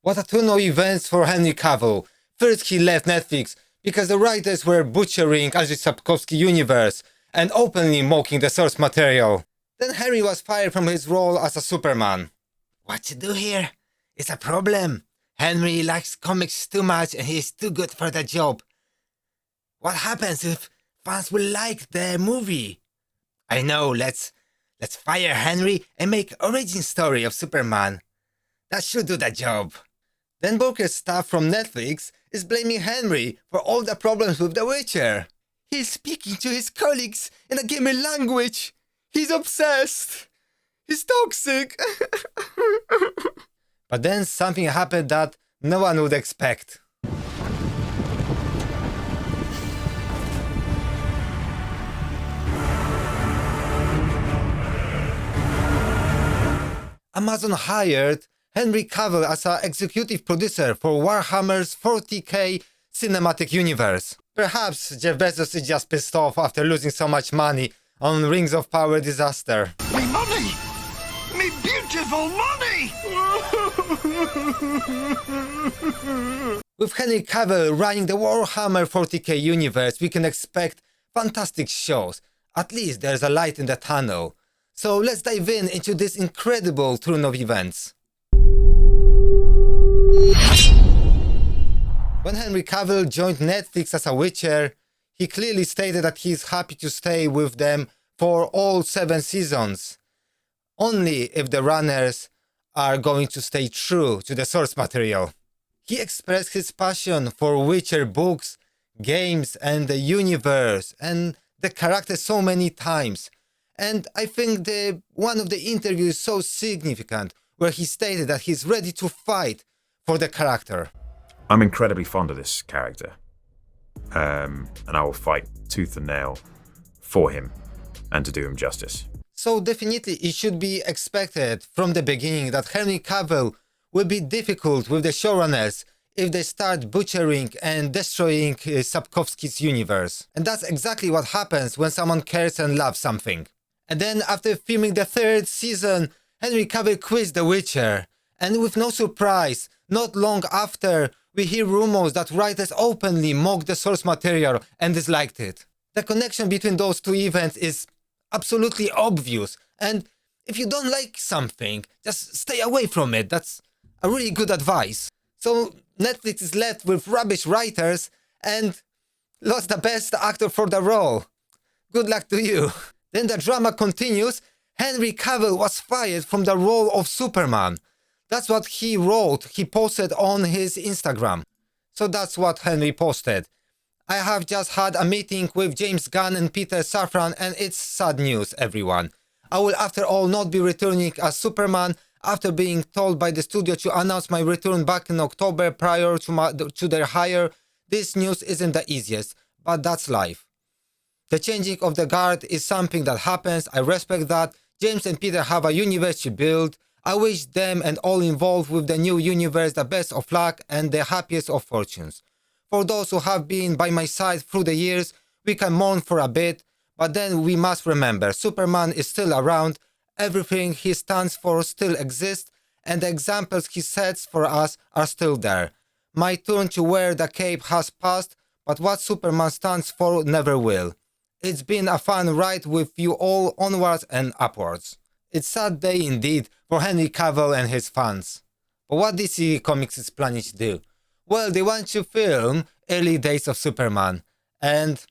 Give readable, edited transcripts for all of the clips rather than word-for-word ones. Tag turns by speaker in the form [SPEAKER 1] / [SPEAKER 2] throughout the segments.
[SPEAKER 1] What a turn of events for Henry Cavill. First he left Netflix because the writers were butchering Andrzej Sapkowski's universe and openly mocking the source material. Then Henry was fired from his role as a Superman. What you do here? It's a problem. Henry likes comics too much and he is too good for the job. What happens if fans will like the movie? I know, let's fire Henry and make origin story of Superman. That should do the job. Then Booker's staff from Netflix is blaming Henry for all the problems with The Witcher. He's speaking to his colleagues in a gamer language. He's obsessed. He's toxic. But then something happened that no one would expect. Amazon hired Henry Cavill as an executive producer for Warhammer's 40k cinematic universe. Perhaps Jeff Bezos is just pissed off after losing so much money on Rings of Power disaster.
[SPEAKER 2] Me money! Me beautiful money!
[SPEAKER 1] With Henry Cavill running the Warhammer 40k universe, we can expect fantastic shows. At least there's a light in the tunnel. So let's dive into this incredible turn of events. When Henry Cavill joined Netflix as a Witcher, he clearly stated that he is happy to stay with them for all 7 seasons. Only if the runners are going to stay true to the source material. He expressed his passion for Witcher books, games and the universe and the characters so many times. And I think one of the interviews is so significant where he stated that he's ready to fight for the character.
[SPEAKER 3] I'm incredibly fond of this character. And I will fight tooth and nail for him and to do him justice.
[SPEAKER 1] So definitely it should be expected from the beginning that Henry Cavill will be difficult with the showrunners if they start butchering and destroying Sapkowski's universe. And that's exactly what happens when someone cares and loves something. And then after filming the 3rd season, Henry Cavill quits The Witcher. And with no surprise, not long after, we hear rumors that writers openly mocked the source material and disliked it. The connection between those two events is absolutely obvious, and if you don't like something, just stay away from it. That's a really good advice. So Netflix is left with rubbish writers and lost the best actor for the role. Good luck to you. Then the drama continues. Henry Cavill was fired from the role of Superman. That's what he wrote, he posted on his Instagram. So that's what Henry posted. I have just had a meeting with James Gunn and Peter Safran and it's sad news, everyone. I will after all not be returning as Superman after being told by the studio to announce my return back in October prior to their hire. This news isn't the easiest, but that's life. The changing of the guard is something that happens, I respect that. James and Peter have a universe to build. I wish them and all involved with the new universe the best of luck and the happiest of fortunes. For those who have been by my side through the years, we can mourn for a bit, but then we must remember Superman is still around, everything he stands for still exists, and the examples he sets for us are still there. My turn to wear the cape has passed, but what Superman stands for never will. It's been a fun ride with you all onwards and upwards. It's a sad day indeed for Henry Cavill and his fans. But what DC Comics is planning to do? Well, they want to film early days of Superman. And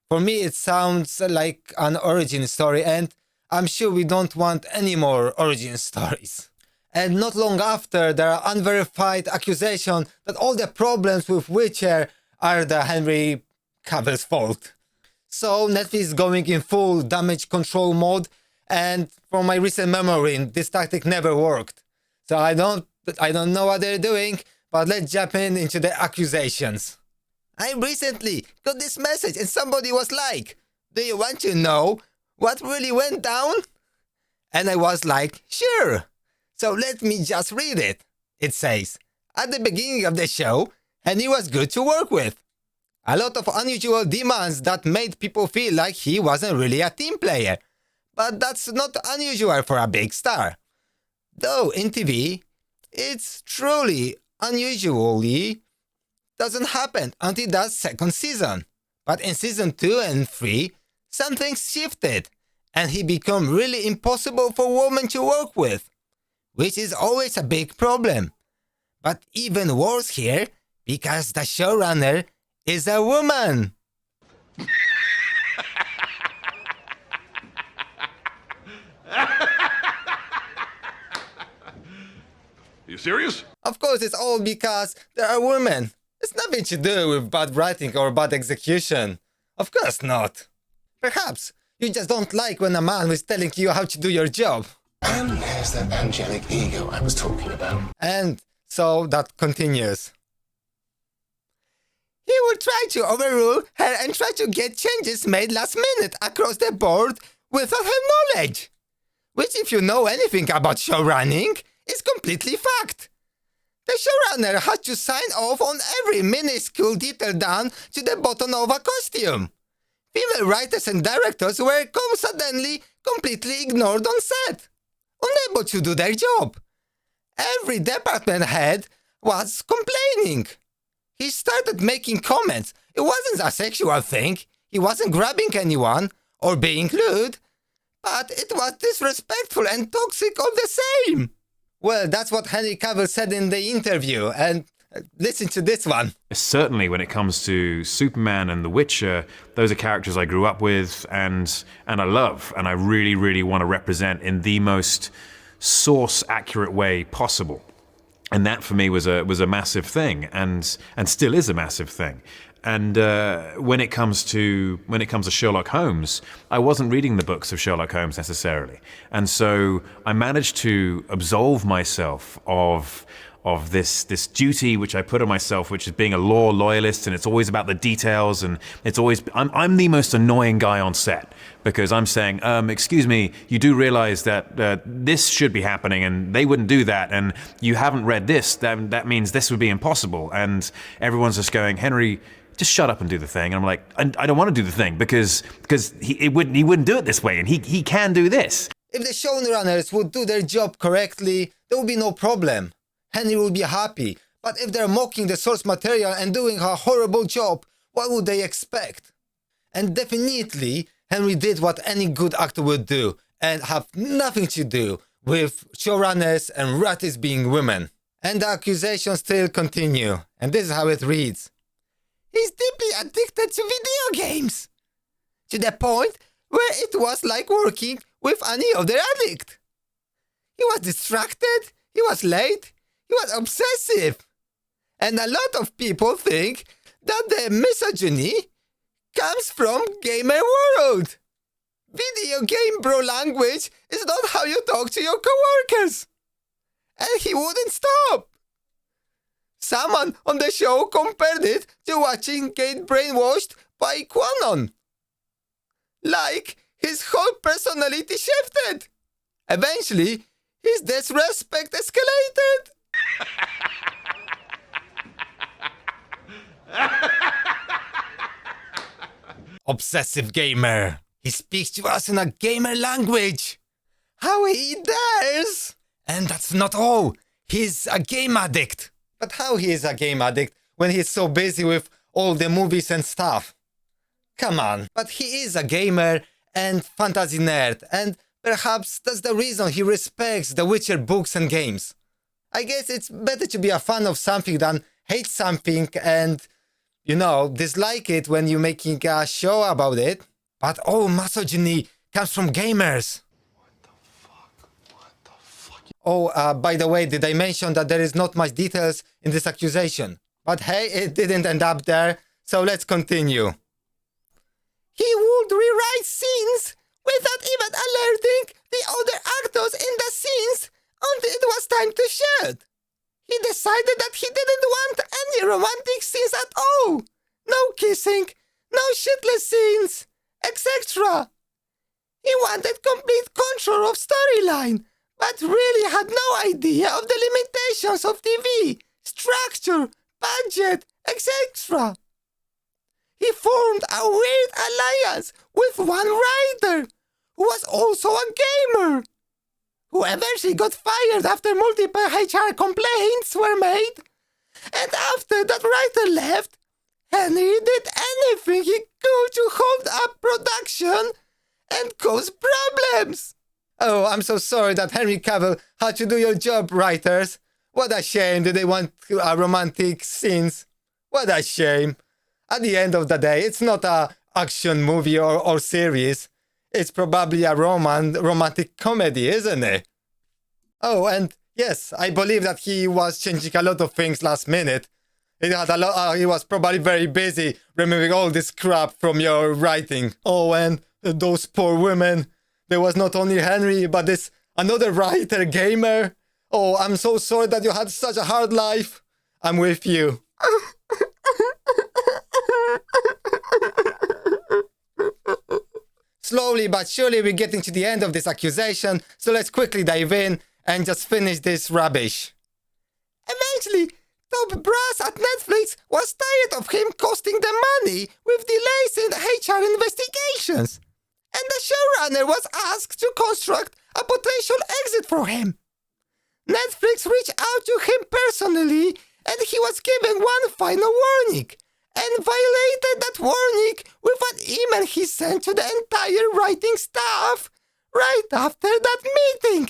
[SPEAKER 1] for me it sounds like an origin story, and I'm sure we don't want any more origin stories. And not long after, there are unverified accusations that all the problems with Witcher are the Henry Cavill's fault. So Netflix is going in full damage control mode, and from my recent memory, this tactic never worked. So I don't know what they're doing, but let's jump into the accusations. I recently got this message and somebody was like, "Do you want to know what really went down?" And I was like, "Sure." So let me just read it. It says, "At the beginning of the show, Henry was good to work with. A lot of unusual demands that made people feel like he wasn't really a team player. But that's not unusual for a big star. Though in TV, it's truly unusually doesn't happen until that second season. But in season 2 and 3, something shifted, and he became really impossible for women to work with, which is always a big problem. But even worse here, because the showrunner is a woman.
[SPEAKER 2] You serious?
[SPEAKER 1] Of course, it's all because there are women. It's nothing to do with bad writing or bad execution. Of course not. Perhaps you just don't like when a man is telling you how to do your job.
[SPEAKER 4] And there's that angelic ego I was talking about.
[SPEAKER 1] And so that continues. He would try to overrule her and try to get changes made last minute across the board without her knowledge. Which, if you know anything about showrunning, is completely fact. The showrunner had to sign off on every minuscule detail down to the button of a costume. Female writers and directors were suddenly completely ignored on set, unable to do their job. Every department head was complaining. He started making comments. It wasn't a sexual thing. He wasn't grabbing anyone or being lewd, but it was disrespectful and toxic all the same. Well, that's what Henry Cavill said in the interview, and listen to this one.
[SPEAKER 3] Certainly when it comes to Superman and The Witcher, those are characters I grew up with and I love, and I really, really want to represent in the most source-accurate way possible. And that for me was a massive thing, and still is a massive thing. And when it comes to Sherlock Holmes, I wasn't reading the books of Sherlock Holmes necessarily, and so I managed to absolve myself of this duty which I put on myself, which is being a law loyalist, and it's always about the details, and it's always I'm the most annoying guy on set because I'm saying, excuse me, you do realize that this should be happening, and they wouldn't do that, and you haven't read this, that means this would be impossible, and everyone's just going, Henry, just shut up and do the thing. And I'm like, I don't want to do the thing because he wouldn't do it this way, and he can do this.
[SPEAKER 1] If the showrunners would do their job correctly, there would be no problem. Henry would be happy. But if they're mocking the source material and doing a horrible job, what would they expect? And definitely, Henry did what any good actor would do and have nothing to do with showrunners and writers being women. And the accusations still continue. And this is how it reads. He's deeply addicted to video games, to the point where it was like working with any other addict. He was distracted, he was late, he was obsessive. And a lot of people think that the misogyny comes from gamer world. Video game bro language is not how you talk to your coworkers. And he wouldn't stop. Someone on the show compared it to watching Get Brainwashed by Quanon. Like, his whole personality shifted. Eventually, his disrespect escalated. Obsessive gamer. He speaks to us in a gamer language. How he dares! And that's not all. He's a game addict. But how he is a game addict when he's so busy with all the movies and stuff? Come on. But he is a gamer and fantasy nerd, and perhaps that's the reason he respects the Witcher books and games. I guess it's better to be a fan of something than hate something and, dislike it when you're making a show about it. But all misogyny comes from gamers. Oh, by the way, did I mention that there is not much details in this accusation? But hey, it didn't end up there, so let's continue. He would rewrite scenes without even alerting the other actors in the scenes until it was time to shoot. He decided that he didn't want any romantic scenes at all. No kissing, no shitless scenes, etc. He wanted complete control of storyline, but really had no idea of the limitations of TV, structure, budget, etc. He formed a weird alliance with one writer, who was also a gamer, who eventually got fired after multiple HR complaints were made, And after that writer left, Henry did anything he could to hold up production and cause problems. Oh, I'm so sorry that Henry Cavill had to do your job, writers. What a shame that they want romantic scenes. What a shame. At the end of the day, it's not a action movie or series. It's probably a romantic comedy, isn't it? Oh, and yes, I believe that he was changing a lot of things last minute. He was probably very busy removing all this crap from your writing. Oh, and those poor women. There was not only Henry, but this another writer, Gamer. Oh, I'm so sorry that you had such a hard life. I'm with you. Slowly but surely we're getting to the end of this accusation, so let's quickly dive in and just finish this rubbish. Eventually, top brass at Netflix was tired of him costing them money with delays in HR investigations, and the showrunner was asked to construct a potential exit for him. Netflix reached out to him personally, and he was given one final warning, and violated that warning with an email he sent to the entire writing staff right after that meeting.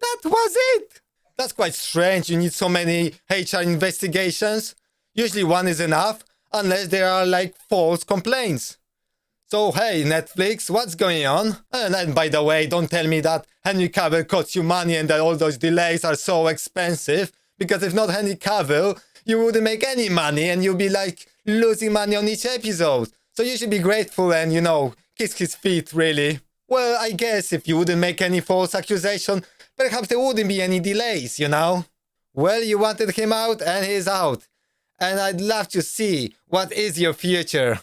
[SPEAKER 1] That was it. That's quite strange. You need so many HR investigations. Usually one is enough, unless there are like false complaints. So hey, Netflix, what's going on? And by the way, don't tell me that Henry Cavill costs you money and that all those delays are so expensive, because if not Henry Cavill, you wouldn't make any money and you'd be like losing money on each episode. So you should be grateful and, you know, kiss his feet, really. Well, I guess if you wouldn't make any false accusation, perhaps there wouldn't be any delays, you know? Well, you wanted him out and he's out. And I'd love to see what is your future.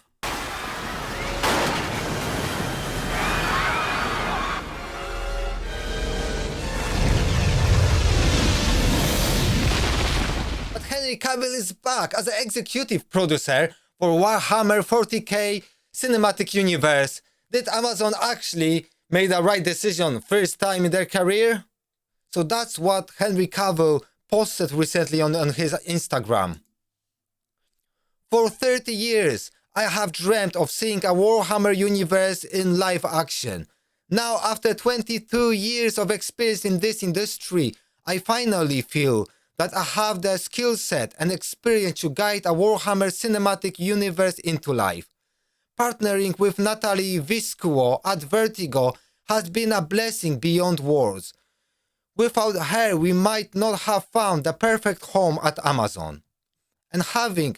[SPEAKER 1] But Henry Cavill is back as an executive producer for Warhammer 40k Cinematic Universe. Did Amazon actually make the right decision first time in their career? So that's what Henry Cavill posted recently on his Instagram. For 30 years, I have dreamt of seeing a Warhammer universe in live action. Now, after 22 years of experience in this industry, I finally feel that I have the skill set and experience to guide a Warhammer cinematic universe into life. Partnering with Natalie Viscuo at Vertigo has been a blessing beyond words. Without her, we might not have found the perfect home at Amazon. And having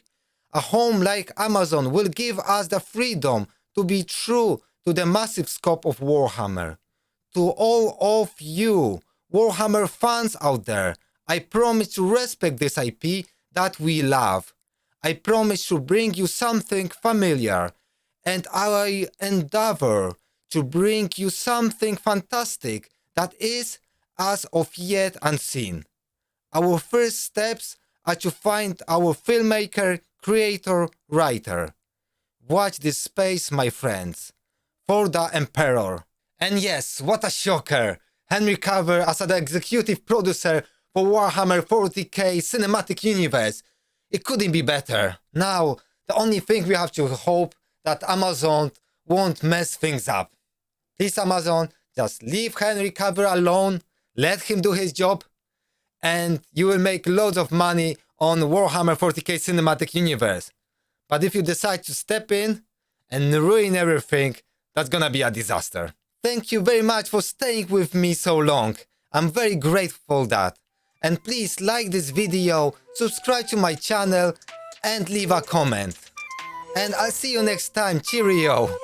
[SPEAKER 1] a home like Amazon will give us the freedom to be true to the massive scope of Warhammer. To all of you Warhammer fans out there, I promise to respect this IP that we love. I promise to bring you something familiar, and I endeavor to bring you something fantastic that is as of yet unseen. Our first steps are to find our filmmaker, creator, writer. Watch this space, my friends. For the Emperor. And yes, what a shocker! Henry Cavill as the executive producer for Warhammer 40k Cinematic Universe. It couldn't be better. Now, the only thing we have to hope that Amazon won't mess things up. Please, Amazon, just leave Henry Cavill alone, let him do his job, and you will make loads of money on Warhammer 40k Cinematic Universe. But if you decide to step in and ruin everything, that's gonna be a disaster. Thank you very much for staying with me so long. I'm very grateful for that. And please like this video, subscribe to my channel, and leave a comment. And I'll see you next time. Cheerio!